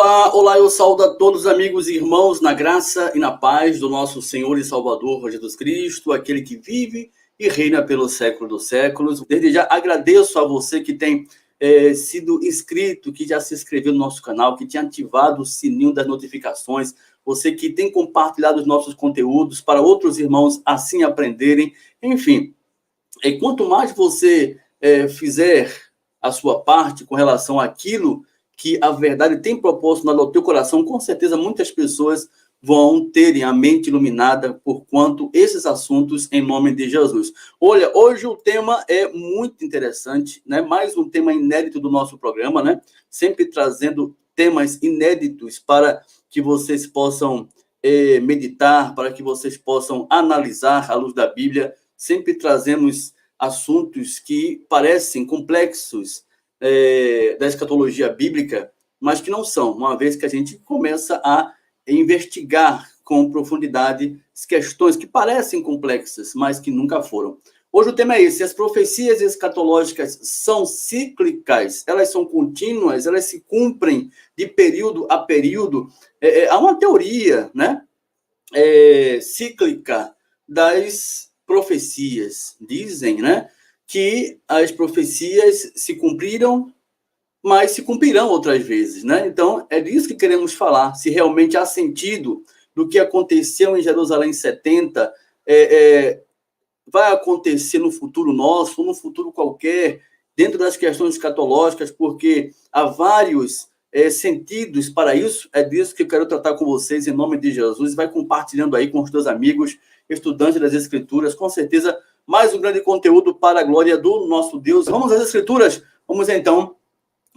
Olá, olá, eu saúdo a todos amigos e irmãos na graça e na paz do nosso Senhor e Salvador Jesus Cristo, aquele que vive e reina pelo século dos séculos. Desde já agradeço a você que tem sido inscrito, que já se inscreveu no nosso canal, que tinha ativado o sininho das notificações, você que tem compartilhado os nossos conteúdos para outros irmãos assim aprenderem. Enfim, quanto mais você fizer a sua parte com relação àquilo que a verdade tem proporcionado ao teu coração, com certeza muitas pessoas vão terem a mente iluminada por quanto esses assuntos em nome de Jesus. Olha, hoje o tema é muito interessante, né? Mais um tema inédito do nosso programa, né? Sempre trazendo temas inéditos para que vocês possam meditar, para que vocês possam analisar à luz da Bíblia. Sempre trazemos assuntos que parecem complexos, da escatologia bíblica, mas que não são, uma vez que a gente começa a investigar com profundidade as questões que parecem complexas, mas que nunca foram. Hoje o tema é esse: as profecias escatológicas são cíclicas, elas são contínuas, elas se cumprem de período a período. Há uma teoria, né, cíclica das profecias. Dizem, né, que as profecias se cumpriram, mas se cumprirão outras vezes, né? Então, é disso que queremos falar, se realmente há sentido do que aconteceu em Jerusalém 70, vai acontecer no futuro nosso, ou no futuro qualquer, dentro das questões escatológicas, porque há vários sentidos para isso. É disso que eu quero tratar com vocês, em nome de Jesus. Vai compartilhando aí com os teus amigos, estudantes das Escrituras, com certeza mais um grande conteúdo para a glória do nosso Deus. Vamos às Escrituras, vamos então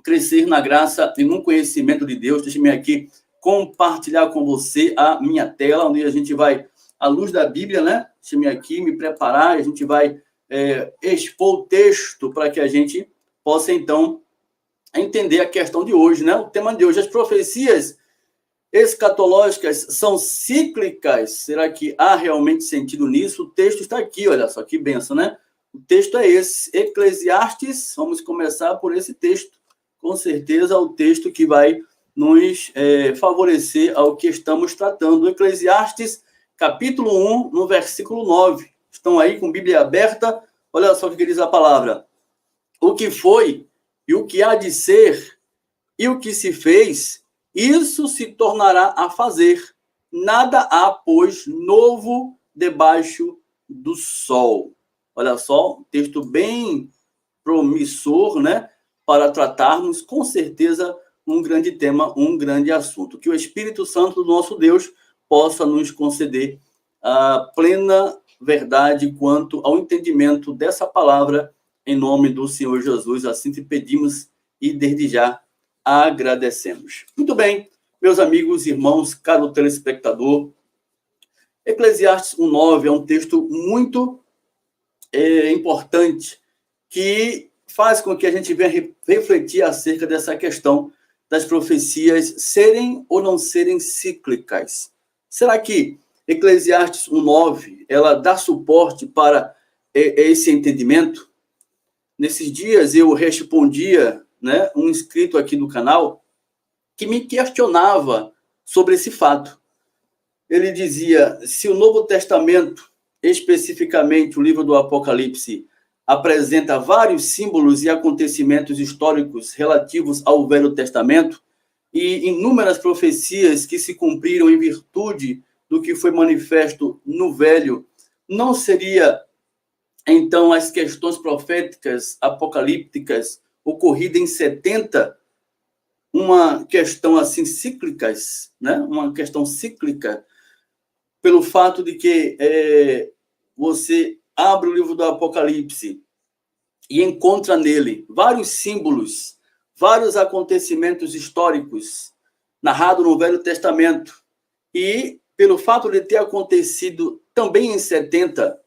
crescer na graça e no conhecimento de Deus. Deixe-me aqui compartilhar com você a minha tela, onde a gente vai, à luz da Bíblia, né? Deixe-me aqui me preparar, a gente vai expor o texto para que a gente possa, então, entender a questão de hoje, né? O tema de hoje: as profecias escatológicas são cíclicas. Será que há realmente sentido nisso? O texto está aqui, olha só que benção, né? O texto é esse, Eclesiastes. Vamos começar por esse texto. Com certeza é o texto que vai nos favorecer ao que estamos tratando. Eclesiastes, capítulo 1, no versículo 9. Estão aí com a Bíblia aberta? Olha só o que diz a palavra: o que foi e o que há de ser e o que se fez, isso se tornará a fazer. Nada há, pois, novo debaixo do sol. Olha só, um texto bem promissor, né? Para tratarmos, com certeza, um grande tema, um grande assunto. Que o Espírito Santo do nosso Deus possa nos conceder a plena verdade quanto ao entendimento dessa palavra, em nome do Senhor Jesus. Assim te pedimos e desde já agradecemos. Muito bem, meus amigos, irmãos, caro telespectador, Eclesiastes 1:9 é um texto muito importante, que faz com que a gente venha refletir acerca dessa questão das profecias serem ou não serem cíclicas. Será que Eclesiastes 1:9 ela dá suporte para esse entendimento? Nesses dias eu respondia, né, um inscrito aqui do canal que me questionava sobre esse fato. Ele dizia: se o Novo Testamento, especificamente o livro do Apocalipse, apresenta vários símbolos e acontecimentos históricos relativos ao Velho Testamento e inúmeras profecias que se cumpriram em virtude do que foi manifesto no Velho, não seria então as questões proféticas apocalípticas ocorridas em 70 uma questão assim cíclicas, né? Uma questão cíclica, pelo fato de que você abre o livro do Apocalipse e encontra nele vários símbolos, vários acontecimentos históricos narrados no Velho Testamento, e pelo fato de ter acontecido também em 70,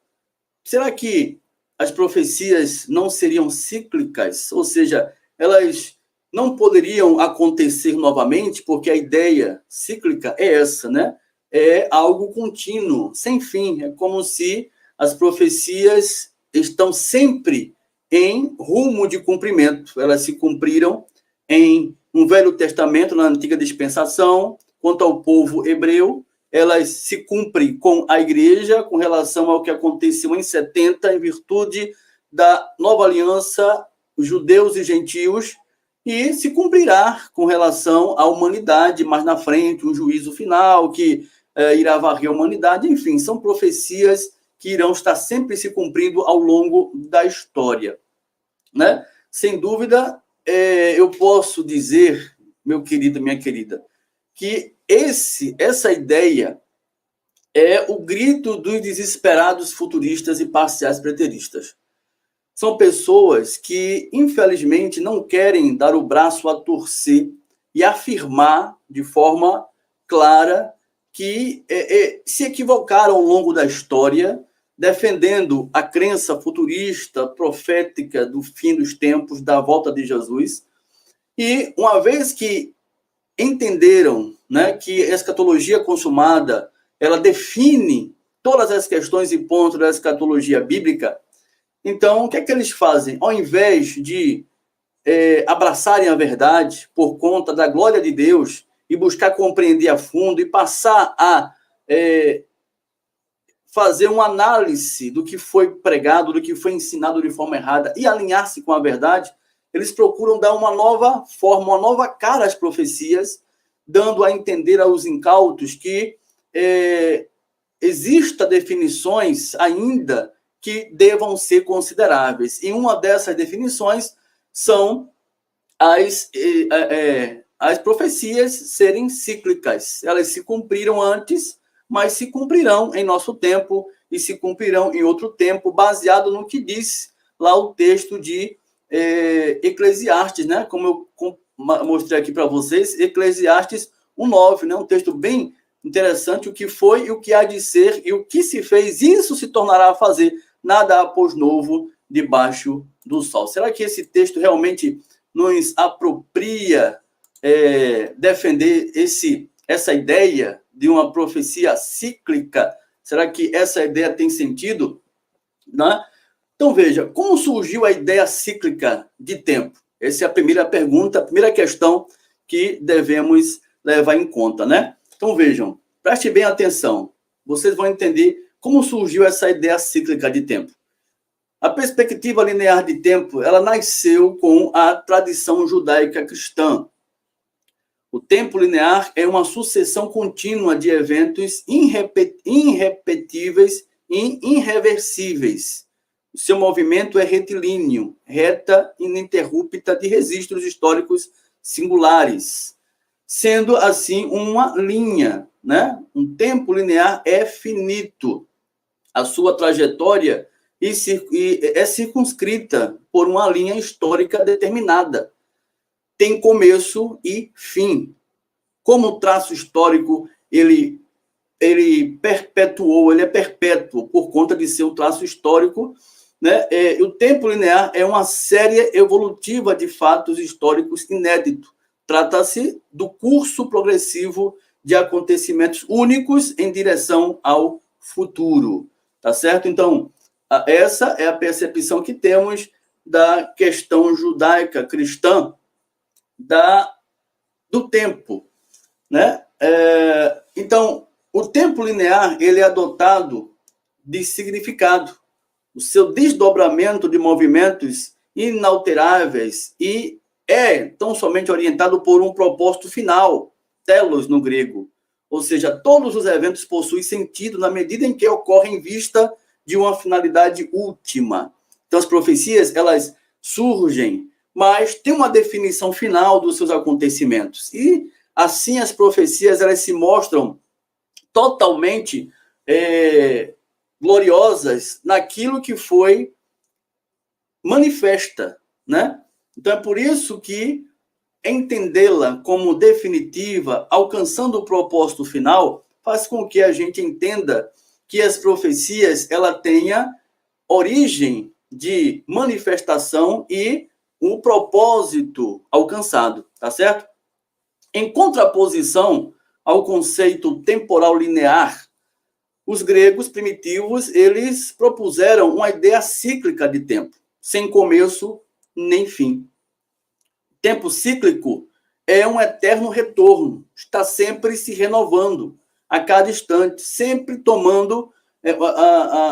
será que as profecias não seriam cíclicas? Ou seja, elas não poderiam acontecer novamente, porque a ideia cíclica é essa, né? É algo contínuo, sem fim. É como se as profecias estão sempre em rumo de cumprimento. Elas se cumpriram em no Velho Testamento, na antiga dispensação, quanto ao povo hebreu, elas se cumprem com a igreja, com relação ao que aconteceu em 70, em virtude da nova aliança, os judeus e gentios, e se cumprirá com relação à humanidade mais na frente, um juízo final que irá varrer a humanidade. Enfim, são profecias que irão estar sempre se cumprindo ao longo da história, né? Sem dúvida, eu posso dizer, meu querido, minha querida, que essa ideia é o grito dos desesperados futuristas e parciais preteristas. São pessoas que, infelizmente, não querem dar o braço a torcer e afirmar de forma clara que se equivocaram ao longo da história, defendendo a crença futurista, profética do fim dos tempos, da volta de Jesus. E, uma vez que entenderam, né, que a escatologia consumada ela define todas as questões e pontos da escatologia bíblica, então, o que é que eles fazem? Ao invés de abraçarem a verdade por conta da glória de Deus e buscar compreender a fundo e passar a fazer uma análise do que foi pregado, do que foi ensinado de forma errada e alinhar-se com a verdade, eles procuram dar uma nova forma, uma nova cara às profecias, dando a entender aos incautos que existam definições ainda que devam ser consideráveis. E uma dessas definições são as profecias serem cíclicas. Elas se cumpriram antes, mas se cumprirão em nosso tempo e se cumprirão em outro tempo, baseado no que diz lá o texto de Eclesiastes, né? Como eu mostrei aqui para vocês, Eclesiastes 1:9, né? Um texto bem interessante, o que foi e o que há de ser e o que se fez, isso se tornará a fazer, nada há pôs novo debaixo do sol. Será que esse texto realmente nos apropria defender essa ideia de uma profecia cíclica? Será que essa ideia tem sentido? Né? Então, veja, como surgiu a ideia cíclica de tempo? Essa é a primeira pergunta, a primeira questão que devemos levar em conta, né? Então, vejam, preste bem atenção. Vocês vão entender como surgiu essa ideia cíclica de tempo. A perspectiva linear de tempo, ela nasceu com a tradição judaica cristã. O tempo linear é uma sucessão contínua de eventos irrepetíveis e irreversíveis. O seu movimento é retilíneo, reta ininterrupta de registros históricos singulares, sendo assim uma linha, né? Um tempo linear é finito. A sua trajetória é circunscrita por uma linha histórica determinada. Tem começo e fim. Como o traço histórico, ele perpetuou, ele é perpétuo por conta de ser um traço histórico, né? O tempo linear é uma série evolutiva de fatos históricos inéditos. Trata-se do curso progressivo de acontecimentos únicos em direção ao futuro. Tá certo? Então, essa é a percepção que temos da questão judaica cristã do tempo, né? Então, o tempo linear ele é dotado de significado. O seu desdobramento de movimentos inalteráveis e é tão somente orientado por um propósito final, telos no grego. Ou seja, todos os eventos possuem sentido na medida em que ocorrem em vista de uma finalidade última. Então, as profecias, elas surgem, mas tem uma definição final dos seus acontecimentos. E, assim, as profecias, elas se mostram totalmente gloriosas naquilo que foi manifesta, né? Então, é por isso que entendê-la como definitiva, alcançando o propósito final, faz com que a gente entenda que as profecias ela tenha origem de manifestação e o propósito alcançado, tá certo? Em contraposição ao conceito temporal linear, os gregos primitivos, eles propuseram uma ideia cíclica de tempo, sem começo nem fim. Tempo cíclico é um eterno retorno, está sempre se renovando, a cada instante, sempre tomando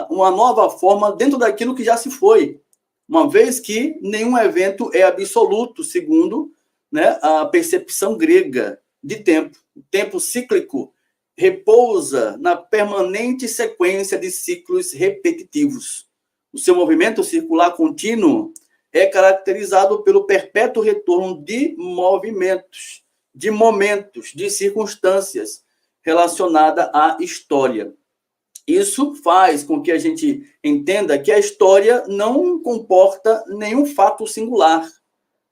uma nova forma dentro daquilo que já se foi, uma vez que nenhum evento é absoluto, segundo, né, a percepção grega de tempo. O tempo cíclico repousa na permanente sequência de ciclos repetitivos. O seu movimento circular contínuo é caracterizado pelo perpétuo retorno de movimentos, de momentos, de circunstâncias relacionadas à história. Isso faz com que a gente entenda que a história não comporta nenhum fato singular.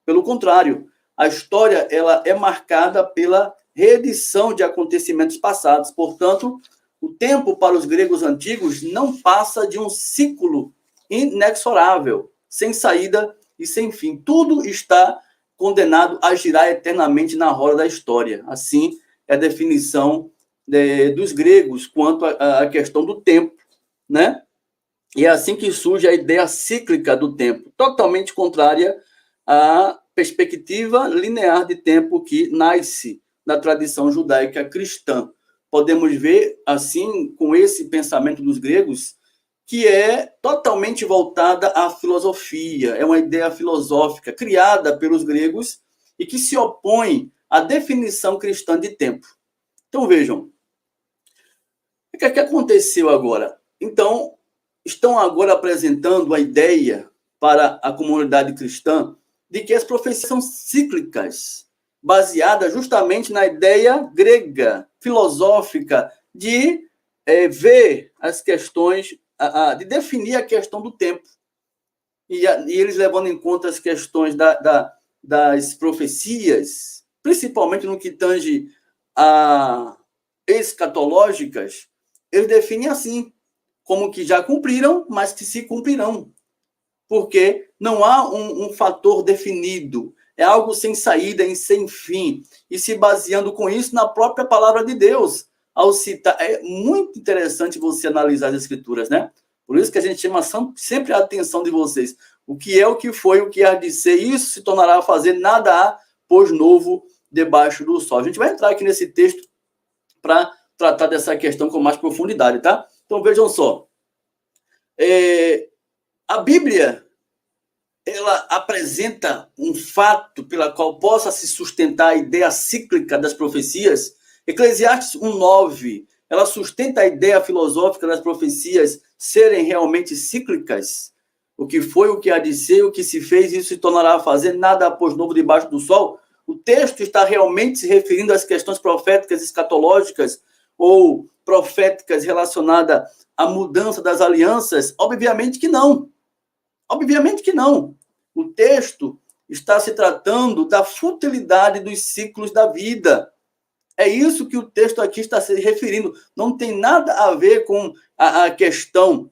Pelo contrário, a história ela é marcada pela reedição de acontecimentos passados. Portanto, o tempo para os gregos antigos não passa de um ciclo inexorável, sem saída e sem fim. Tudo está condenado a girar eternamente na roda da história. Assim é a definição dos gregos quanto à questão do tempo, né? E é assim que surge a ideia cíclica do tempo, totalmente contrária à perspectiva linear de tempo que nasce na tradição judaica cristã. Podemos ver, assim, com esse pensamento dos gregos, que é totalmente voltada à filosofia, é uma ideia filosófica criada pelos gregos e que se opõe à definição cristã de tempo. Então, vejam, o que aconteceu agora? Então, estão agora apresentando a ideia para a comunidade cristã de que as profecias são cíclicas, baseadas justamente na ideia grega, filosófica, de ver as questões, de definir a questão do tempo. E eles levando em conta as questões das profecias, principalmente no que tange a escatológicas, eles definem assim, como que já cumpriram, mas que se cumprirão. Porque não há um fator definido, é algo sem saída e sem fim, e se baseando com isso na própria palavra de Deus, ao citar. É muito interessante você analisar as escrituras, né? Por isso que a gente chama sempre a atenção de vocês. O que é, o que foi, o que há de ser, isso se tornará a fazer, nada há, pois novo debaixo do sol. A gente vai entrar aqui nesse texto para tratar dessa questão com mais profundidade, tá? Então, vejam só. A Bíblia, ela apresenta um fato pela qual possa se sustentar a ideia cíclica das profecias. Eclesiastes 1:9, ela sustenta a ideia filosófica das profecias serem realmente cíclicas. O que foi, o que há de ser, o que se fez, isso se tornará a fazer, nada após novo debaixo do sol. O texto está realmente se referindo às questões proféticas escatológicas ou proféticas relacionadas à mudança das alianças? Obviamente que não. Obviamente que não. O texto está se tratando da futilidade dos ciclos da vida. É isso que o texto aqui está se referindo. Não tem nada a ver com a questão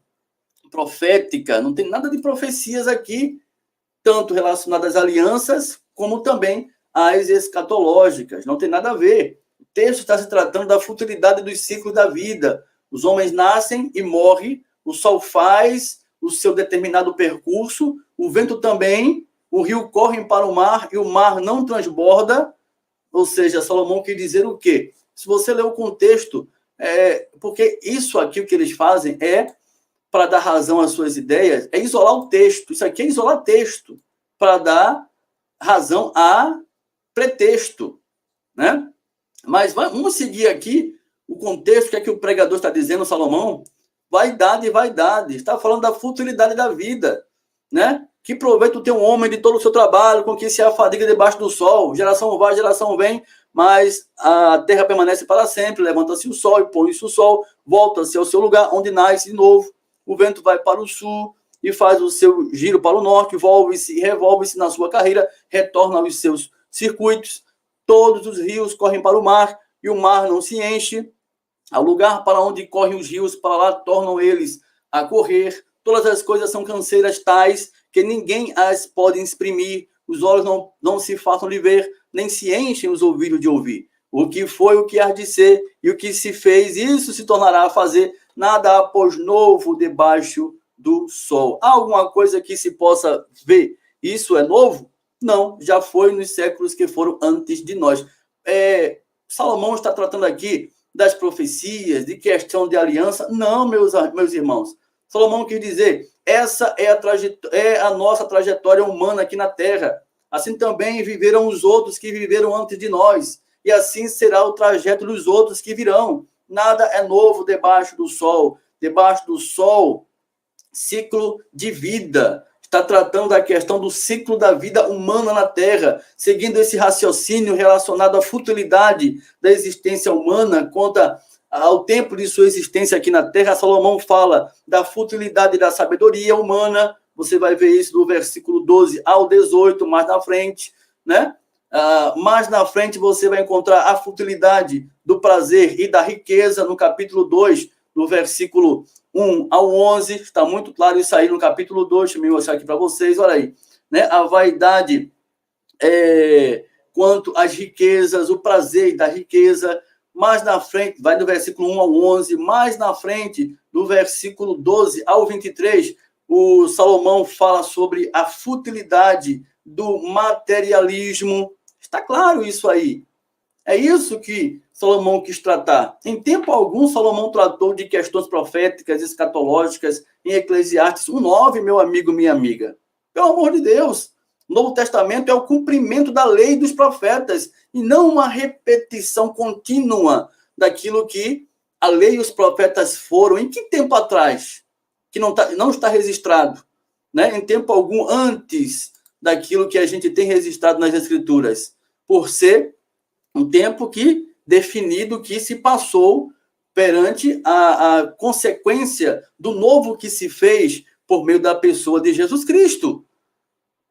profética, não tem nada de profecias aqui, tanto relacionadas às alianças, como também às escatológicas. Não tem nada a ver. O texto está se tratando da futilidade dos ciclos da vida. Os homens nascem e morrem, o sol faz o seu determinado percurso, o vento também, o rio corre para o mar e o mar não transborda. Ou seja, Salomão quer dizer o quê? Se você ler o contexto, porque isso aqui o que eles fazem para dar razão às suas ideias, é isolar o texto. Isso aqui é isolar texto para dar razão a pretexto, né? Mas vamos seguir aqui o contexto, que é que o pregador está dizendo, Salomão. Vaidade, vaidade. Está falando da futilidade da vida, né? Que proveito tem um homem de todo o seu trabalho, com que se afadiga debaixo do sol. Geração vai, geração vem, mas a terra permanece para sempre. Levanta-se o sol e põe-se o sol, volta-se ao seu lugar, onde nasce de novo. O vento vai para o sul e faz o seu giro para o norte, volve-se e revolve-se na sua carreira, retorna aos seus circuitos. Todos os rios correm para o mar e o mar não se enche. Ao lugar para onde correm os rios, para lá tornam eles a correr. Todas as coisas são canseiras tais que ninguém as pode exprimir. Os olhos não se façam de ver, nem se enchem os ouvidos de ouvir. O que foi, o que há de ser e o que se fez, isso se tornará a fazer. Nada há, pois, novo debaixo do sol. Há alguma coisa que se possa ver? Isso é novo? Não, já foi nos séculos que foram antes de nós. Salomão está tratando aqui das profecias, de questão de aliança. Não, meus irmãos. Salomão quis dizer, essa é a nossa trajetória humana aqui na Terra. Assim também viveram os outros que viveram antes de nós. E assim será o trajeto dos outros que virão. Nada é novo debaixo do sol. Debaixo do sol, ciclo de vida. Está tratando da questão do ciclo da vida humana na Terra, seguindo esse raciocínio relacionado à futilidade da existência humana quanto ao tempo de sua existência aqui na Terra. Salomão fala da futilidade da sabedoria humana. Você vai ver isso do versículo 12 ao 18, mais na frente, né? Mais na frente você vai encontrar a futilidade do prazer e da riqueza no capítulo 2, no versículo 1 ao 11, está muito claro isso aí no capítulo 2, deixa eu mostrar aqui para vocês, olha aí, né? A vaidade quanto às riquezas, o prazer da riqueza. Mais na frente, vai do versículo 1 ao 11, mais na frente, do versículo 12 ao 23, o Salomão fala sobre a futilidade do materialismo. Está claro isso aí. É isso que Salomão quis tratar. Em tempo algum, Salomão tratou de questões proféticas, escatológicas, em Eclesiastes 1:9, meu amigo, minha amiga. Pelo amor de Deus, o Novo Testamento é o cumprimento da lei dos profetas e não uma repetição contínua daquilo que a lei e os profetas foram. Em que tempo atrás? Que não está registrado, né? Em tempo algum antes daquilo que a gente tem registrado nas Escrituras, por ser um tempo definido que se passou perante a consequência do novo que se fez por meio da pessoa de Jesus Cristo.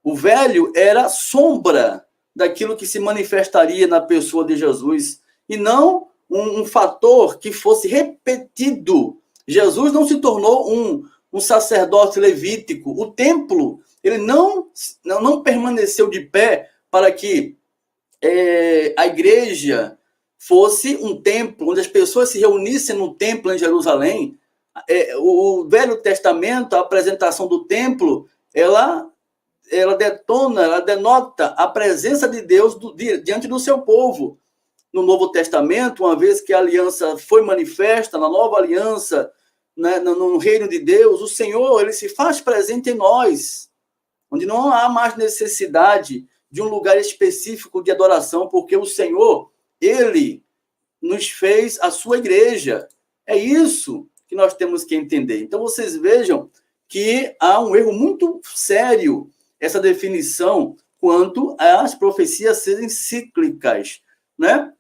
O velho era sombra daquilo que se manifestaria na pessoa de Jesus, e não um fator que fosse repetido. Jesus não se tornou um sacerdote levítico. O templo, ele não permaneceu de pé para que a igreja fosse um templo, onde as pessoas se reunissem no templo em Jerusalém. O Velho Testamento, a apresentação do templo, ela denota a presença de Deus diante do seu povo. No Novo Testamento, uma vez que a aliança foi manifesta, na nova aliança, né, no reino de Deus, o Senhor, ele se faz presente em nós, onde não há mais necessidade de um lugar específico de adoração, porque o Senhor, ele nos fez a sua igreja. É isso que nós temos que entender. Então, vocês vejam que há um erro muito sério, essa definição, quanto às profecias serem cíclicas, né?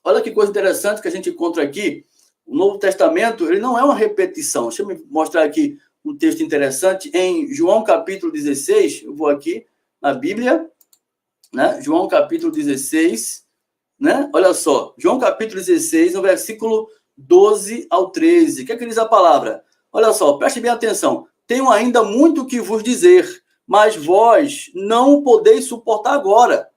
Olha que coisa interessante que a gente encontra aqui. O Novo Testamento, ele não é uma repetição. Deixa eu me mostrar aqui um texto interessante. Em João capítulo 16, eu vou aqui na Bíblia, né? João capítulo 16, né? Olha só, João capítulo 16, no versículo 12 ao 13. O que é que diz a palavra? Olha só, preste bem atenção. Tenho ainda muito que vos dizer, mas vós não podeis suportar agora.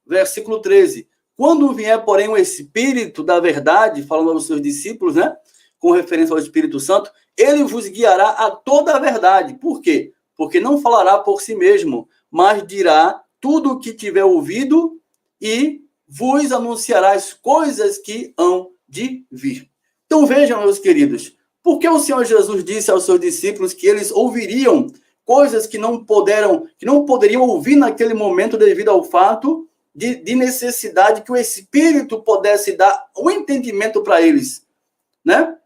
Versículo 13. Quando vier, porém, o Espírito da verdade, falando aos seus discípulos, né? Com referência ao Espírito Santo, ele vos guiará a toda a verdade. Por quê? Porque não falará por si mesmo, mas dirá tudo o que tiver ouvido e vos anunciará as coisas que hão de vir. Então vejam, meus queridos, por que o Senhor Jesus disse aos seus discípulos que eles ouviriam coisas que não poderiam ouvir naquele momento devido ao fato de necessidade que o Espírito pudesse dar um entendimento para eles, né?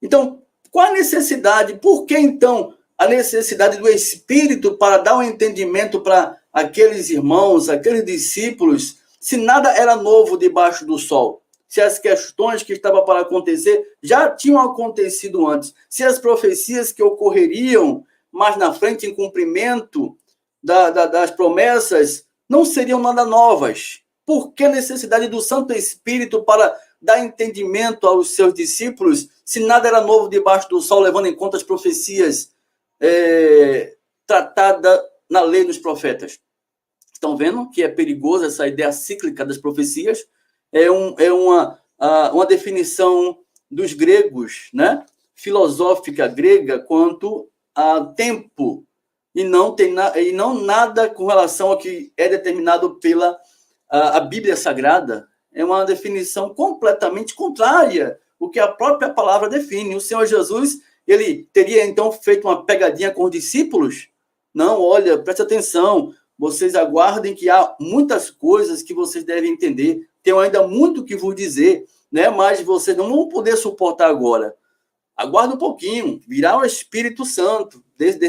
Então, qual a necessidade? Por que, então, a necessidade do Espírito para dar um entendimento para aqueles irmãos, aqueles discípulos, se nada era novo debaixo do sol? Se as questões que estavam para acontecer já tinham acontecido antes, se as profecias que ocorreriam mais na frente em cumprimento das promessas não seriam nada novas. Por que a necessidade do Santo Espírito para dar entendimento aos seus discípulos, se nada era novo debaixo do sol, levando em conta as profecias tratadas na lei dos profetas? Estão vendo que é perigoso essa ideia cíclica das profecias? É uma definição dos gregos, né? Filosófica grega, quanto a tempo, e não nada com relação ao que é determinado pela a Bíblia Sagrada. É uma definição completamente contrária ao que a própria palavra define. O Senhor Jesus, ele teria então feito uma pegadinha com os discípulos? Não, olha, preste atenção, vocês aguardem que há muitas coisas que vocês devem entender. Tenho ainda muito que vos dizer, né? Mas vocês não vão poder suportar agora. Aguarda um pouquinho, virá o Espírito Santo,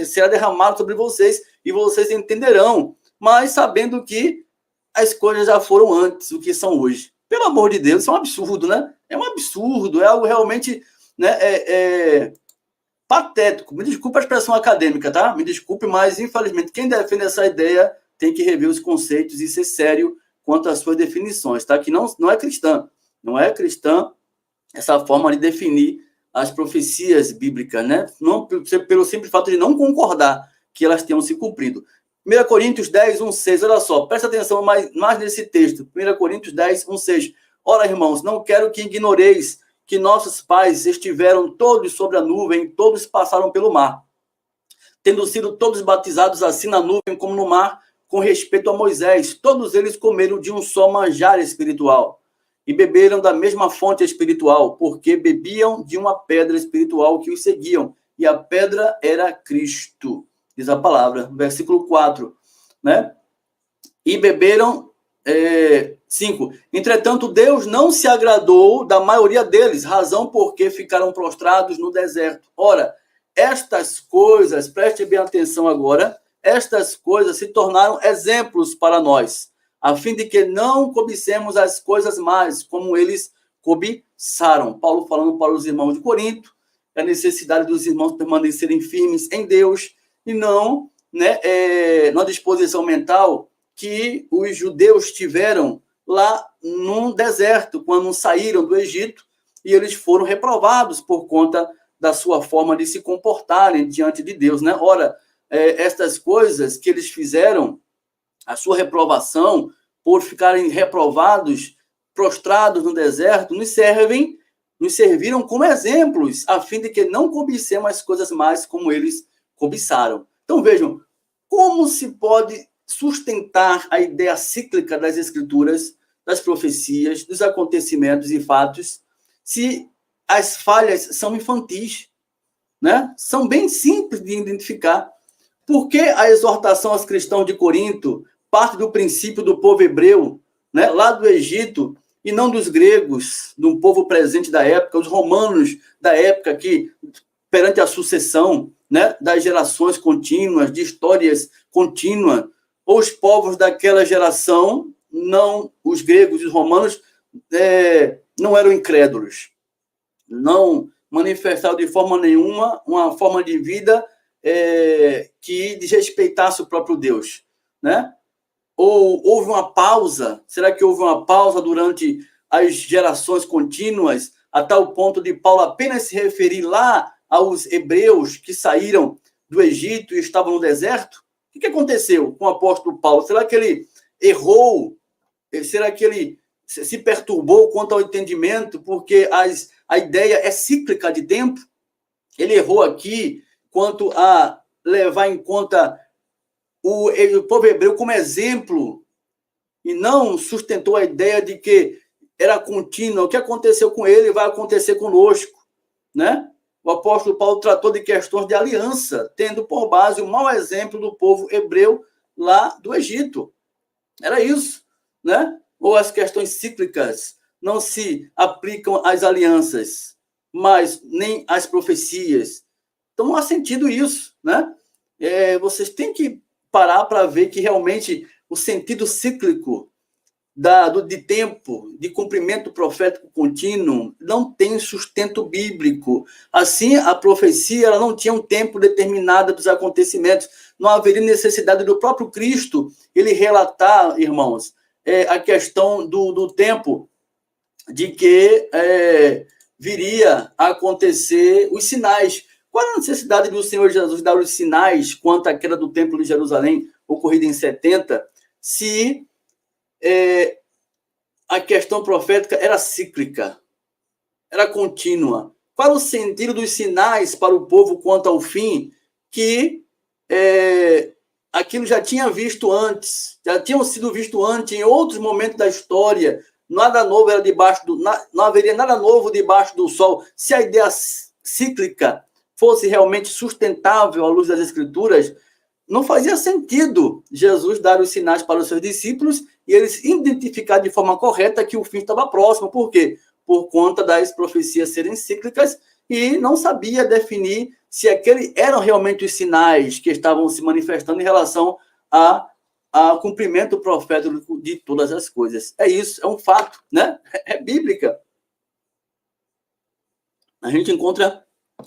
será derramado sobre vocês e vocês entenderão, mas sabendo que as coisas já foram antes do que são hoje. Pelo amor de Deus, isso é um absurdo, né? É um absurdo, é algo realmente, né, patético. Me desculpe a expressão acadêmica, tá? Me desculpe, mas infelizmente quem defende essa ideia tem que rever os conceitos e ser sério quanto às suas definições, tá? Que não é cristã. Não é cristã essa forma de definir as profecias bíblicas, né? Não, pelo simples fato de não concordar que elas tenham se cumprido. 1 Coríntios 10, 1, 6, olha só, presta atenção mais nesse texto. 1 Coríntios 10, 1, 6. Ora, irmãos, não quero que ignoreis que nossos pais estiveram todos sobre a nuvem, todos passaram pelo mar, tendo sido todos batizados assim na nuvem como no mar, com respeito a Moisés. Todos eles comeram de um só manjar espiritual e beberam da mesma fonte espiritual, porque bebiam de uma pedra espiritual que os seguiam, e a pedra era Cristo, diz a palavra, versículo 4, né? E beberam, 5. Entretanto, Deus não se agradou da maioria deles, razão porque ficaram prostrados no deserto. Ora, estas coisas, preste bem atenção agora, estas coisas se tornaram exemplos para nós, a fim de que não cobicemos as coisas mais, como eles cobiçaram. Paulo falando para os irmãos de Corinto, a necessidade dos irmãos permanecerem firmes em Deus e não, né, na disposição mental que os judeus tiveram lá no deserto, quando saíram do Egito, e eles foram reprovados por conta da sua forma de se comportarem diante de Deus, né? Ora, estas coisas que eles fizeram, a sua reprovação, por ficarem reprovados, prostrados no deserto, nos serviram como exemplos, a fim de que não cobicemos as coisas mais como eles cobiçaram. Então, vejam, como se pode sustentar a ideia cíclica das Escrituras, das profecias, dos acontecimentos e fatos, se as falhas são infantis, né? São bem simples de identificar. Por que a exortação aos cristãos de Corinto parte do princípio do povo hebreu, né, lá do Egito, e não dos gregos, do povo presente da época, os romanos da época que, perante a sucessão, né, das gerações contínuas, de histórias contínuas, os povos daquela geração, não os gregos e os romanos, não eram incrédulos, não manifestaram de forma nenhuma uma forma de vida que desrespeitasse o próprio Deus, né? Ou houve uma pausa? Será que houve uma pausa durante as gerações contínuas, a tal ponto de Paulo apenas se referir lá aos hebreus que saíram do Egito e estavam no deserto? O que aconteceu com o apóstolo Paulo? Será que ele errou? Será que ele se perturbou quanto ao entendimento? Porque a ideia é cíclica de tempo. Ele errou aqui quanto a levar em conta o povo hebreu como exemplo e não sustentou a ideia de que era contínua. O que aconteceu com ele vai acontecer conosco, né? O apóstolo Paulo tratou de questões de aliança, tendo por base o mau exemplo do povo hebreu lá do Egito. Era isso, né? Ou as questões cíclicas não se aplicam às alianças, mas nem às profecias. Então não há sentido isso, né? Vocês têm que parar para ver que realmente o sentido cíclico de tempo, de cumprimento profético contínuo, não tem sustento bíblico. Assim, a profecia ela não tinha um tempo determinado dos acontecimentos. Não haveria necessidade do próprio Cristo ele relatar, irmãos, a questão do tempo de que viria a acontecer os sinais. Qual a necessidade do Senhor Jesus dar os sinais quanto à queda do Templo de Jerusalém, ocorrida em 70, se a questão profética era cíclica, era contínua? Qual o sentido dos sinais para o povo quanto ao fim que aquilo já tinha visto antes, já tinham sido visto antes em outros momentos da história. Nada novo era debaixo do, não haveria nada novo debaixo do sol. Se a ideia cíclica fosse realmente sustentável à luz das Escrituras, não fazia sentido Jesus dar os sinais para os seus discípulos e eles identificar de forma correta que o fim estava próximo. Por quê? Por conta das profecias serem cíclicas, e não sabia definir se aqueles eram realmente os sinais que estavam se manifestando em relação ao cumprimento profético de todas as coisas. É isso, é um fato, né? É bíblica. A gente encontra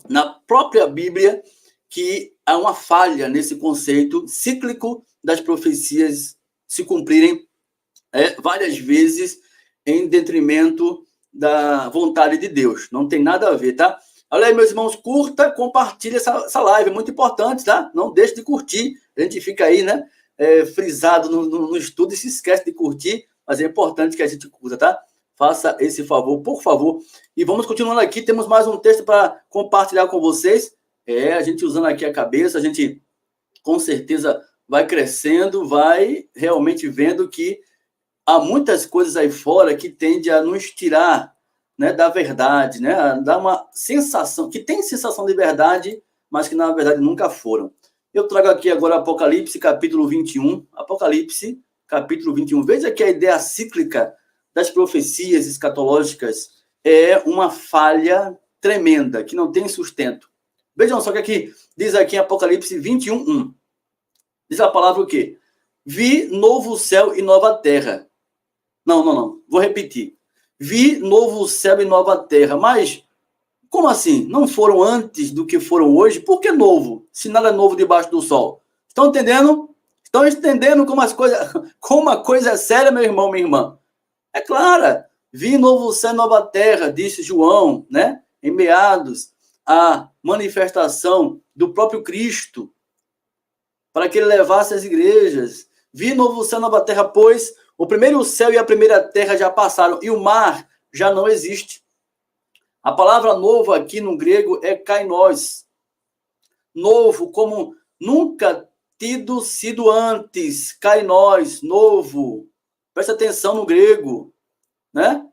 na própria Bíblia que há uma falha nesse conceito cíclico das profecias se cumprirem várias vezes em detrimento da vontade de Deus. Não tem nada a ver, tá? Olha aí, meus irmãos, curta, compartilha essa live, é muito importante, tá? Não deixe de curtir. A gente fica aí, né, frisado no estudo e se esquece de curtir, mas é importante que a gente curta, tá? Faça esse favor, por favor. E vamos continuando aqui, temos mais um texto para compartilhar com vocês. A gente usando aqui a cabeça, a gente com certeza vai crescendo, vai realmente vendo que há muitas coisas aí fora que tendem a nos tirar, né, da verdade, né, a dar uma sensação, que tem sensação de verdade, mas que na verdade nunca foram. Eu trago aqui agora Apocalipse, capítulo 21. Apocalipse, capítulo 21. Veja que a ideia cíclica das profecias escatológicas é uma falha tremenda, que não tem sustento. Vejam só que aqui, diz aqui em Apocalipse 21:1. Diz a palavra o quê? Vi novo céu e nova terra. Não. Vou repetir. Vi novo céu e nova terra. Mas, como assim? Não foram antes do que foram hoje? Por que novo? Se nada é novo debaixo do sol. Estão entendendo? Estão entendendo como a coisa é séria, meu irmão, minha irmã? É clara. Vi novo céu e nova terra, disse João, né? Em meados à manifestação do próprio Cristo, para que ele levasse as igrejas. Vi novo céu e nova terra, pois o primeiro céu e a primeira terra já passaram e o mar já não existe. A palavra novo aqui no grego é kainos. Novo, como nunca sido antes. Kainos, novo. Presta atenção no grego, né?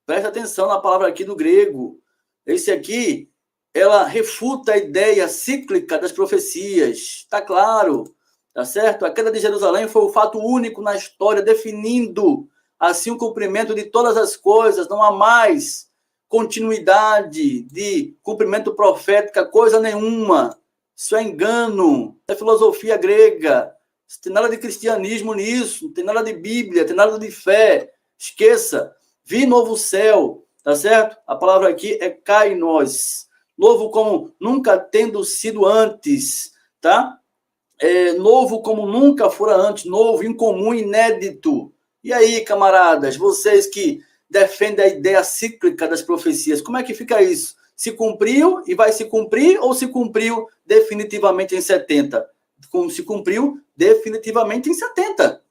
Presta atenção na palavra aqui do grego. Esse aqui, ela refuta a ideia cíclica das profecias. Está claro? Tá certo? A queda de Jerusalém foi o fato único na história, definindo assim o cumprimento de todas as coisas. Não há mais continuidade de cumprimento profético, coisa nenhuma. Isso é engano, é filosofia grega. Não tem nada de cristianismo nisso, não tem nada de Bíblia, não tem nada de fé. Esqueça. Vi novo céu, tá certo? A palavra aqui é kainos. Novo como nunca tendo sido antes, tá? Novo como nunca fora antes, novo, incomum, inédito. E aí, camaradas, vocês que defendem a ideia cíclica das profecias, como é que fica isso? Se cumpriu e vai se cumprir, ou se cumpriu definitivamente em 70? Como se cumpriu definitivamente em 70,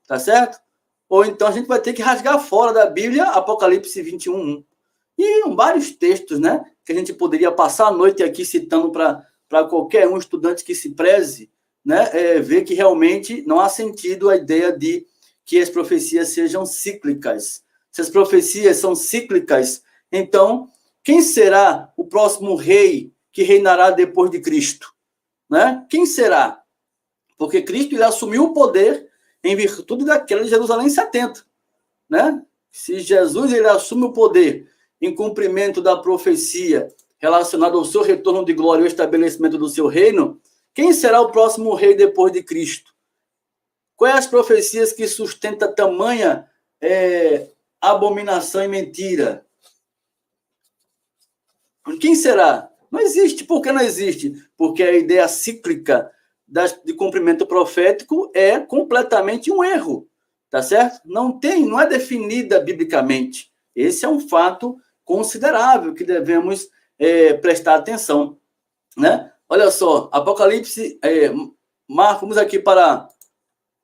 tá certo? Ou então a gente vai ter que rasgar fora da Bíblia Apocalipse 21:1. E vários textos, né, que a gente poderia passar a noite aqui citando para qualquer um estudante que se preze, né, ver que realmente não há sentido a ideia de que as profecias sejam cíclicas. Se as profecias são cíclicas, então, quem será o próximo rei que reinará depois de Cristo? Né? Quem será? Porque Cristo ele assumiu o poder em virtude daquela de Jerusalém 70. Né? Se Jesus ele assume o poder em cumprimento da profecia relacionada ao seu retorno de glória e o estabelecimento do seu reino, quem será o próximo rei depois de Cristo? Quais as profecias que sustentam tamanha abominação e mentira? Quem será? Não existe. Por que não existe? Porque a ideia cíclica de cumprimento profético é completamente um erro, tá certo? Não é definida biblicamente. Esse é um fato considerável que devemos prestar atenção, né? Olha só, Apocalipse, vamos aqui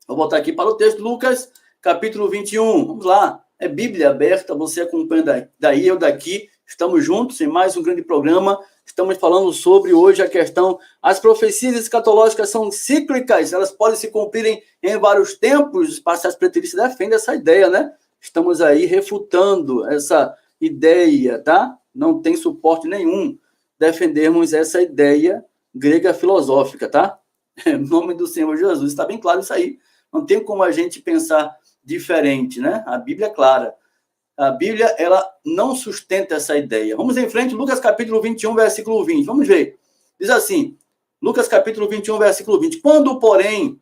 vou botar aqui para o texto, Lucas, capítulo 21, vamos lá, é Bíblia aberta, você acompanha daí, eu daqui, Estamos juntos em mais um grande programa. Estamos falando sobre hoje a questão, as profecias escatológicas são cíclicas, elas podem se cumprirem em vários tempos. Os parciais preteristas defendem essa ideia, né? Estamos aí refutando essa ideia, tá? Não tem suporte nenhum defendermos essa ideia grega filosófica, tá? Em nome do Senhor Jesus, está bem claro isso aí. Não tem como a gente pensar diferente, né? A Bíblia é clara. A Bíblia, ela não sustenta essa ideia. Vamos em frente, Lucas capítulo 21, versículo 20. Vamos ver. Diz assim, Lucas capítulo 21, versículo 20. Quando, porém,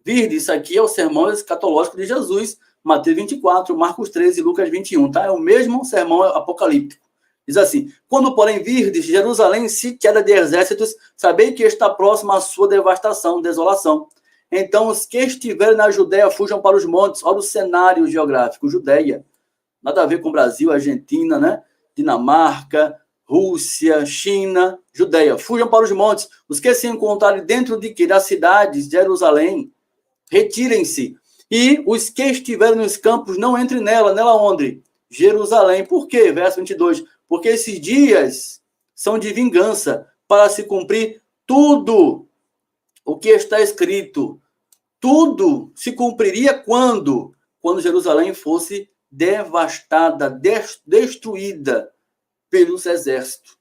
virdes, isso aqui é o sermão escatológico de Jesus, Mateus 24, Marcos 13 e Lucas 21, tá? É o mesmo sermão apocalíptico. Diz assim, quando, porém, virdes Jerusalém sitiada de exércitos, sabei que está próxima a sua devastação, desolação. Então, os que estiverem na Judéia fujam para os montes. Olha o cenário geográfico, Judéia. Nada a ver com Brasil, Argentina, né? Dinamarca, Rússia, China, Judéia. Fujam para os montes. Os que se encontrarem dentro de que? Das cidades de Jerusalém, retirem-se. E os que estiverem nos campos, não entrem nela. Nela onde? Jerusalém. Por quê? Verso 22. Porque esses dias são de vingança, para se cumprir tudo o que está escrito. Tudo se cumpriria quando? Quando Jerusalém fosse devastada, destruída pelos exércitos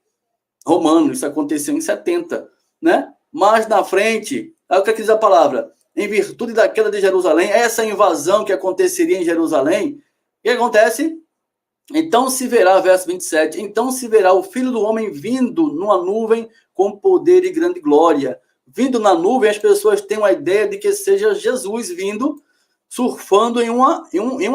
romanos. Isso aconteceu em 70, né? Mas na frente, olha o que diz a palavra, em virtude da queda de Jerusalém, essa invasão que aconteceria em Jerusalém, o que acontece? Então se verá, verso 27, então se verá o Filho do Homem vindo numa nuvem com poder e grande glória. Vindo na nuvem, as pessoas têm uma ideia de que seja Jesus vindo, surfando em uma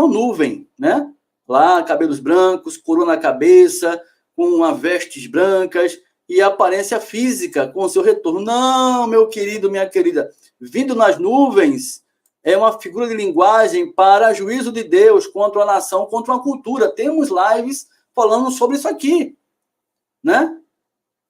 nuvem, né? Lá, cabelos brancos, coroa na cabeça, com vestes brancas e aparência física, com o seu retorno. Não, meu querido, minha querida, vindo nas nuvens é uma figura de linguagem para juízo de Deus contra a nação, contra uma cultura. Temos lives falando sobre isso aqui, né?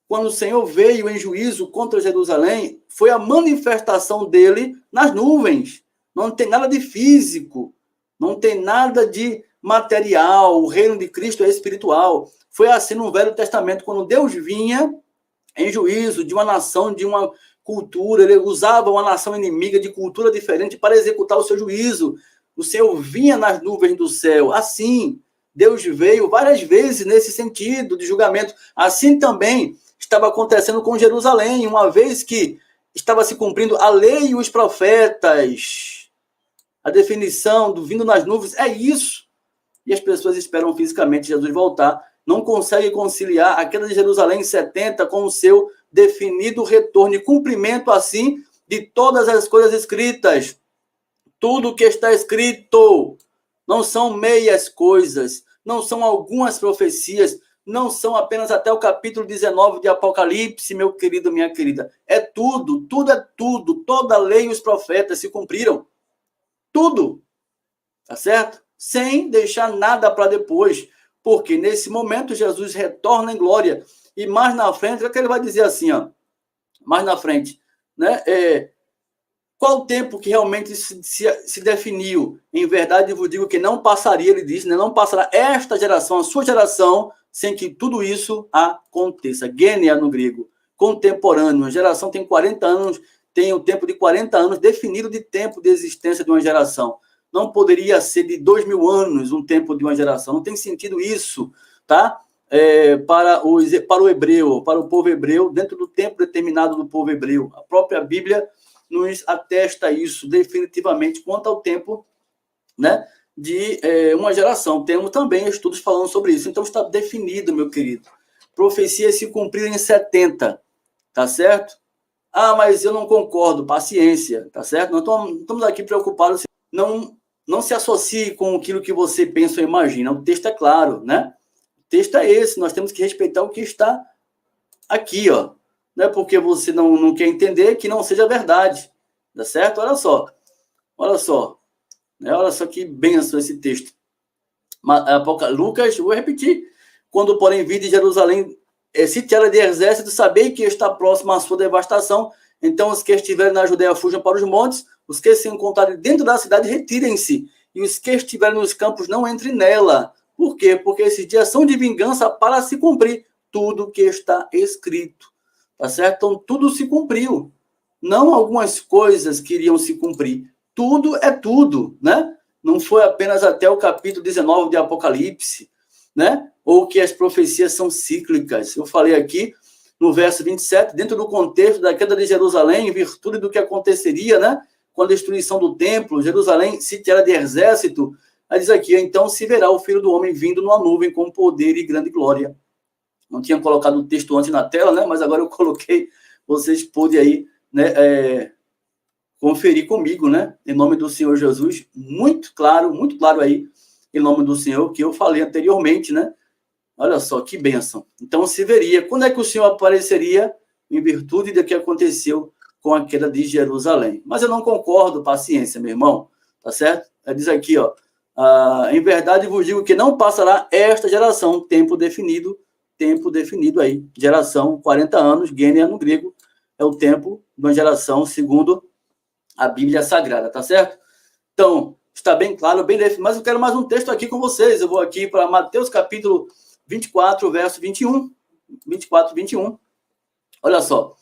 Quando o Senhor veio em juízo contra Jerusalém, foi a manifestação dele nas nuvens. Não tem nada de físico, não tem nada de material. O reino de Cristo é espiritual. Foi assim no Velho Testamento, quando Deus vinha em juízo de uma nação, de uma cultura, ele usava uma nação inimiga de cultura diferente para executar o seu juízo. O Senhor vinha nas nuvens do céu. Assim, Deus veio várias vezes nesse sentido de julgamento. Assim também estava acontecendo com Jerusalém, uma vez que estava se cumprindo a lei e os profetas. A definição do vindo nas nuvens é isso. E as pessoas esperam fisicamente Jesus voltar. Não conseguem conciliar a queda de Jerusalém em 70 com o seu definido retorno e cumprimento, assim, de todas as coisas escritas. Tudo o que está escrito. Não são meias coisas. Não são algumas profecias. Não são apenas até o capítulo 19 de Apocalipse, meu querido, minha querida. É tudo. Tudo é tudo. Toda a lei e os profetas se cumpriram. Tudo. Tá certo? Sem deixar nada para depois. Porque nesse momento Jesus retorna em glória. E mais na frente, o que ele vai dizer assim, ó? Mais na frente, né? Qual o tempo que realmente se definiu? Em verdade, eu vos digo que não passaria, ele diz, né? Não passará esta geração, a sua geração, sem que tudo isso aconteça. Gênia no grego, contemporâneo. Uma geração tem 40 anos, tem o tempo de 40 anos definido de tempo de existência de uma geração. Não poderia ser de 2000 anos um tempo de uma geração. Não tem sentido isso, tá? Para o hebreu, para o povo hebreu, dentro do tempo determinado do povo hebreu. A própria Bíblia nos atesta isso definitivamente quanto ao tempo, né, de uma geração. Temos também estudos falando sobre isso. Então está definido, meu querido. Profecias se cumpriram em 70, tá certo? Ah, mas eu não concordo. Paciência, tá certo? Não estamos aqui preocupados. Não se associe com aquilo que você pensa ou imagina. O texto é claro, né? O texto é esse. Nós temos que respeitar o que está aqui, ó. Não é porque você não quer entender que não seja verdade. Tá certo? Olha só. Olha só. Olha só que bênção esse texto. Lucas, vou repetir. Quando, porém, vir de Jerusalém, sitiada de exército, sabei que está próxima à sua devastação. Então, os que estiverem na Judéia fujam para os montes. Os que se encontrarem dentro da cidade, retirem-se. E os que estiverem nos campos, não entrem nela. Por quê? Porque esses dias são de vingança para se cumprir tudo que está escrito. Tá certo? Então, tudo se cumpriu. Não algumas coisas que iriam se cumprir. Tudo é tudo, né? Não foi apenas até o capítulo 19 de Apocalipse, né? Ou que as profecias são cíclicas. Eu falei aqui no verso 27, dentro do contexto da queda de Jerusalém, em virtude do que aconteceria, né? Com a destruição do templo, Jerusalém sitiada de exército, aí diz aqui, então se verá o Filho do Homem vindo numa nuvem com poder e grande glória. Não tinha colocado o texto antes na tela, né? Mas agora eu coloquei, vocês podem aí, né, conferir comigo, né? Em nome do Senhor Jesus, muito claro aí, em nome do Senhor, que eu falei anteriormente, né? Olha só, que bênção. Então, se veria. Quando é que o Senhor apareceria? Em virtude do que aconteceu com a queda de Jerusalém. Mas eu não concordo, paciência, meu irmão. Tá certo? Diz aqui, ó. Em verdade vos digo que não passará esta geração, tempo definido aí. Geração, 40 anos, gênea no grego, é o tempo de uma geração, segundo a Bíblia Sagrada, tá certo? Então, está bem claro, bem definido. Mas eu quero mais um texto aqui com vocês. Eu vou aqui para Mateus capítulo 24, verso 21. 24, 21. Olha só.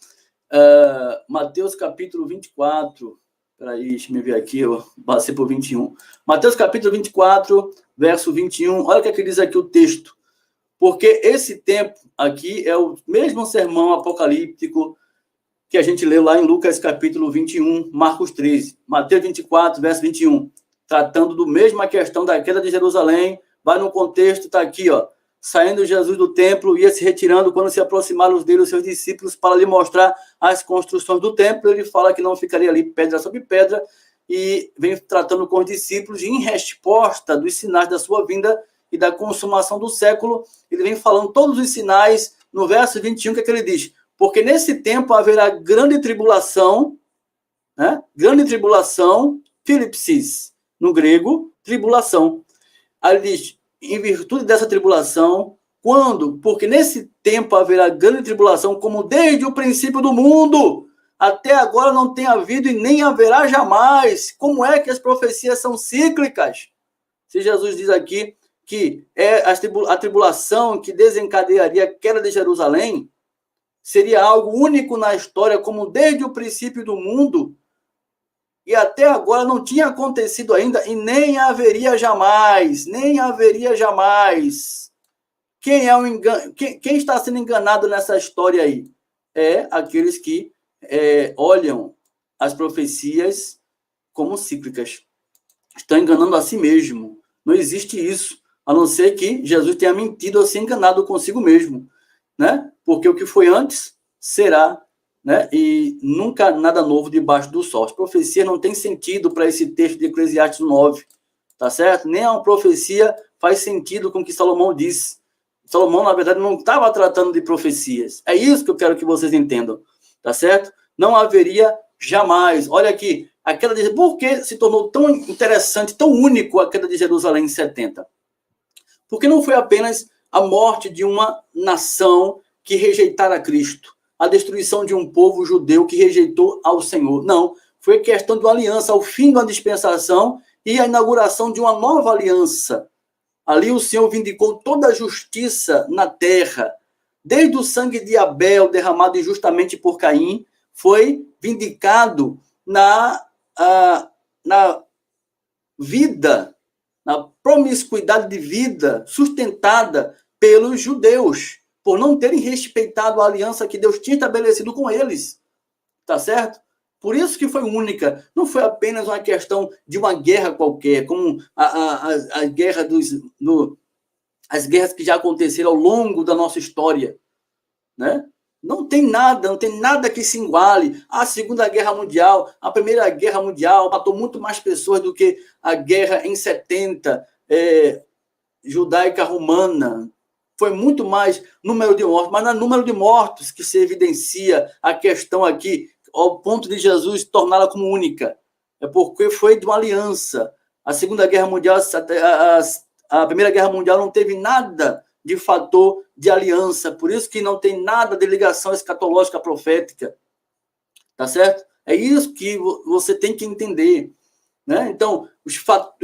Mateus capítulo 24. Peraí, deixa eu ver aqui. Eu passei por 21. Mateus capítulo 24, verso 21. Olha o que é que diz aqui o texto. Porque esse tempo aqui é o mesmo sermão apocalíptico que a gente leu lá em Lucas capítulo 21, Marcos 13. Mateus 24, verso 21. Tratando do mesma questão da queda de Jerusalém. Vai no contexto, está aqui, ó. Saindo Jesus do templo, ia se retirando quando se aproximaram dele os seus discípulos para lhe mostrar as construções do templo. Ele fala que não ficaria ali pedra sobre pedra e vem tratando com os discípulos e em resposta dos sinais da sua vinda e da consumação do século, ele vem falando todos os sinais no verso 21, que é que ele diz? Porque nesse tempo haverá grande tribulação, né? Grande tribulação, philipsis, no grego, tribulação. Aí ele diz, em virtude dessa tribulação, quando? Porque nesse tempo haverá grande tribulação, como desde o princípio do mundo, até agora não tem havido e nem haverá jamais. Como é que as profecias são cíclicas? Se Jesus diz aqui que é a tribulação que desencadearia a queda de Jerusalém, seria algo único na história, como desde o princípio do mundo, e até agora não tinha acontecido ainda, e nem haveria jamais, Quem é quem está sendo enganado nessa história aí? É aqueles que olham as profecias como cíclicas. Estão enganando a si mesmo. Não existe isso, a não ser que Jesus tenha mentido ou se enganado consigo mesmo, né? Porque o que foi antes será, né? E nunca nada novo debaixo do sol. As profecias não têm sentido para esse texto de Eclesiastes 9, tá certo? Nem a profecia faz sentido com o que Salomão disse. Salomão, na verdade, não estava tratando de profecias. É isso que eu quero que vocês entendam, tá certo? Não haveria jamais. Olha aqui, a queda de... Por que se tornou tão interessante, tão único a queda de Jerusalém em 70? Porque não foi apenas a morte de uma nação que rejeitara Cristo, a destruição de um povo judeu que rejeitou ao Senhor. Não, foi questão de uma aliança, o fim de uma dispensação e a inauguração de uma nova aliança. Ali o Senhor vindicou toda a justiça na terra. Desde o sangue de Abel, derramado injustamente por Caim, foi vindicado na vida, na promiscuidade de vida sustentada pelos judeus, por não terem respeitado a aliança que Deus tinha estabelecido com eles. Tá certo? Por isso que foi única. Não foi apenas uma questão de uma guerra qualquer, como a guerra as guerras que já aconteceram ao longo da nossa história, né? Não tem nada que se iguale. A Segunda Guerra Mundial, a Primeira Guerra Mundial matou muito mais pessoas do que a guerra em 70, judaica romana. Foi muito mais número de mortos, mas não é número de mortos que se evidencia a questão aqui, ao ponto de Jesus torná-la como única. É porque foi de uma aliança. A Segunda Guerra Mundial, a Primeira Guerra Mundial não teve nada de fator de aliança, por isso que não tem nada de ligação escatológica profética. Tá certo? É isso que você tem que entender. né? Então, os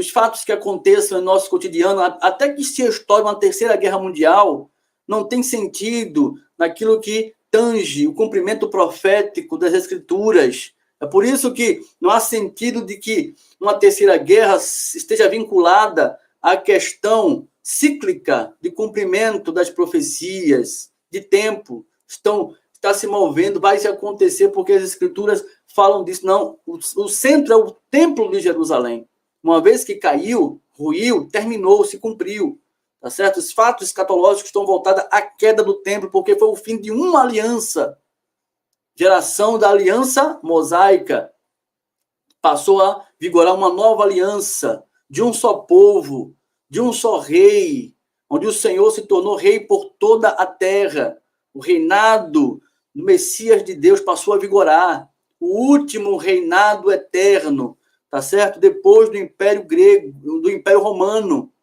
fatos que aconteçam no nosso cotidiano, até que se estoure uma terceira guerra mundial, não tem sentido naquilo que tange o cumprimento profético das Escrituras. É por isso que não há sentido de que uma terceira guerra esteja vinculada à questão cíclica de cumprimento das profecias, de tempo. Está se movendo, vai se acontecer, porque as Escrituras falam disso. Não, o centro é o Templo de Jerusalém. Uma vez que caiu, ruiu, terminou, se cumpriu. Tá certo? Os fatos escatológicos estão voltados à queda do templo, porque foi o fim de uma aliança. Geração da aliança mosaica. Passou a vigorar uma nova aliança de um só povo, de um só rei, onde o Senhor se tornou rei por toda a terra. O reinado do Messias de Deus passou a vigorar. O último reinado eterno, tá certo? Depois do Império Grego, do Império Romano.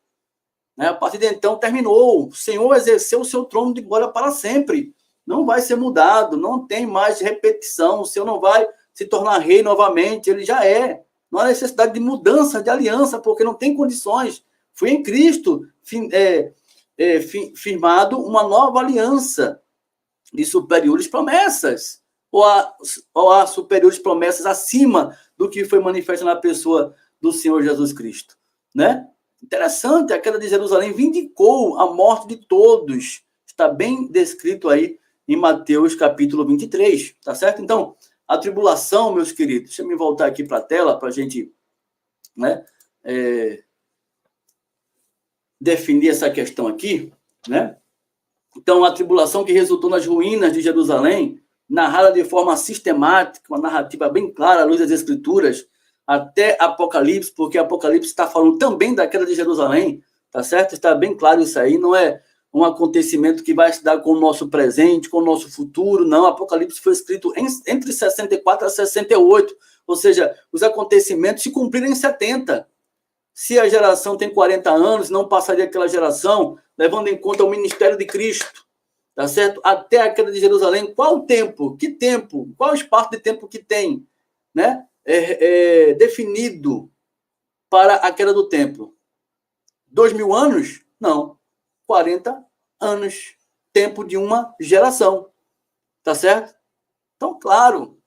A partir de então, terminou. O Senhor exerceu o seu trono de glória para sempre. Não vai ser mudado, não tem mais repetição. O Senhor não vai se tornar rei novamente, ele já é. Não há necessidade de mudança de aliança, porque não tem condições. Foi em Cristo firmado uma nova aliança de superiores promessas. Ou há superiores promessas acima do que foi manifesto na pessoa do Senhor Jesus Cristo, né? Interessante, a queda de Jerusalém vindicou a morte de todos. Está bem descrito aí em Mateus capítulo 23, tá certo? Então, a tribulação, meus queridos, deixa eu voltar aqui para a tela para a gente, né, definir essa questão aqui, né? Então, a tribulação que resultou nas ruínas de Jerusalém, narrada de forma sistemática, uma narrativa bem clara à luz das Escrituras, até Apocalipse, porque Apocalipse está falando também da queda de Jerusalém, tá certo? Está bem claro isso aí, não é um acontecimento que vai se dar com o nosso presente, com o nosso futuro, não. Apocalipse foi escrito entre 64 a 68, ou seja, os acontecimentos se cumpriram em 70. Se a geração tem 40 anos, não passaria aquela geração, levando em conta o ministério de Cristo, tá certo? Até a queda de Jerusalém, qual o tempo? Que tempo? Qual o espaço de tempo que tem, né? Definido para a queda do templo? 2000 anos? Não. 40 anos. Tempo de uma geração. Tá certo? Tão claro,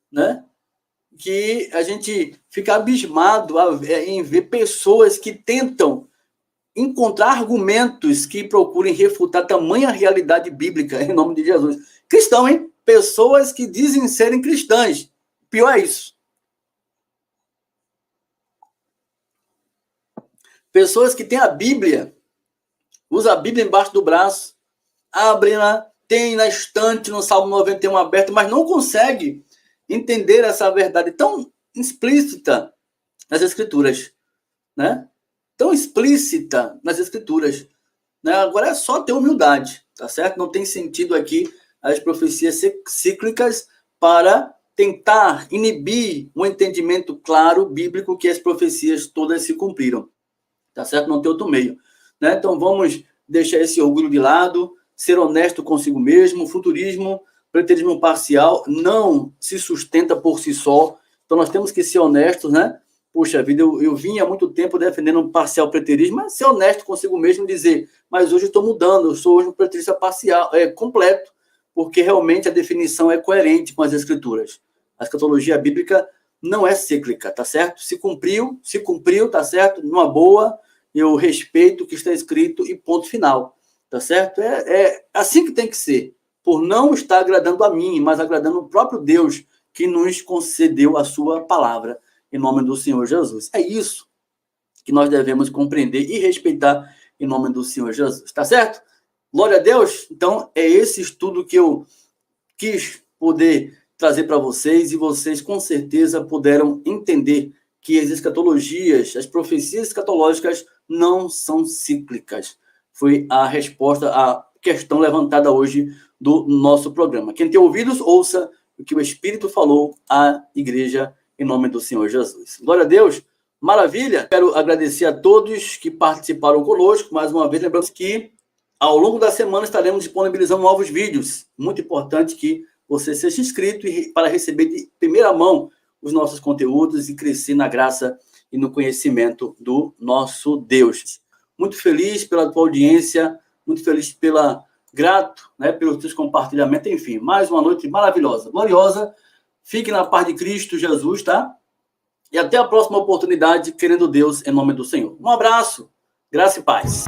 né? Que a gente fica abismado em ver pessoas que tentam encontrar argumentos que procurem refutar tamanha realidade bíblica em nome de Jesus. Cristão, hein? Pessoas que dizem serem cristãs. Pior é isso. Pessoas que têm a Bíblia, usa a Bíblia embaixo do braço, abrem-na, tem na estante no Salmo 91 aberto, mas não consegue entender essa verdade tão explícita nas Escrituras, né? Tão explícita nas Escrituras, né? Agora é só ter humildade, tá certo? Não tem sentido aqui as profecias cíclicas para tentar inibir um entendimento claro, bíblico, que as profecias todas se cumpriram, tá certo? Não tem outro meio, né? Então vamos deixar esse orgulho de lado, ser honesto consigo mesmo. Futurismo, preterismo parcial não se sustenta por si só, então nós temos que ser honestos, né? Puxa vida, eu vim há muito tempo defendendo um parcial preterismo, mas ser honesto consigo mesmo e dizer, mas hoje eu estou mudando, eu sou hoje um preterista parcial, completo, porque realmente a definição é coerente com as Escrituras. A escatologia bíblica não é cíclica, tá certo? Se cumpriu, tá certo? Numa boa, eu respeito o que está escrito e ponto final, tá certo? É assim que tem que ser, por não estar agradando a mim, mas agradando o próprio Deus que nos concedeu a sua palavra, em nome do Senhor Jesus. É isso que nós devemos compreender e respeitar em nome do Senhor Jesus, tá certo? Glória a Deus. Então, é esse estudo que eu quis poder trazer para vocês, e vocês com certeza puderam entender que as escatologias, as profecias escatológicas não são cíclicas. Foi a resposta à questão levantada hoje do nosso programa. Quem tem ouvidos, ouça o que o Espírito falou à igreja em nome do Senhor Jesus. Glória a Deus. Maravilha. Quero agradecer a todos que participaram conosco. Mais uma vez, lembrando que ao longo da semana estaremos disponibilizando novos vídeos. Muito importante que você seja inscrito para receber de primeira mão os nossos conteúdos e crescer na graça e no conhecimento do nosso Deus. Muito feliz pela tua audiência, muito feliz grato, né, pelos teus compartilhamentos, enfim, mais uma noite maravilhosa, gloriosa. Fique na paz de Cristo Jesus, tá? E até a próxima oportunidade, querendo Deus, em nome do Senhor. Um abraço, graça e paz.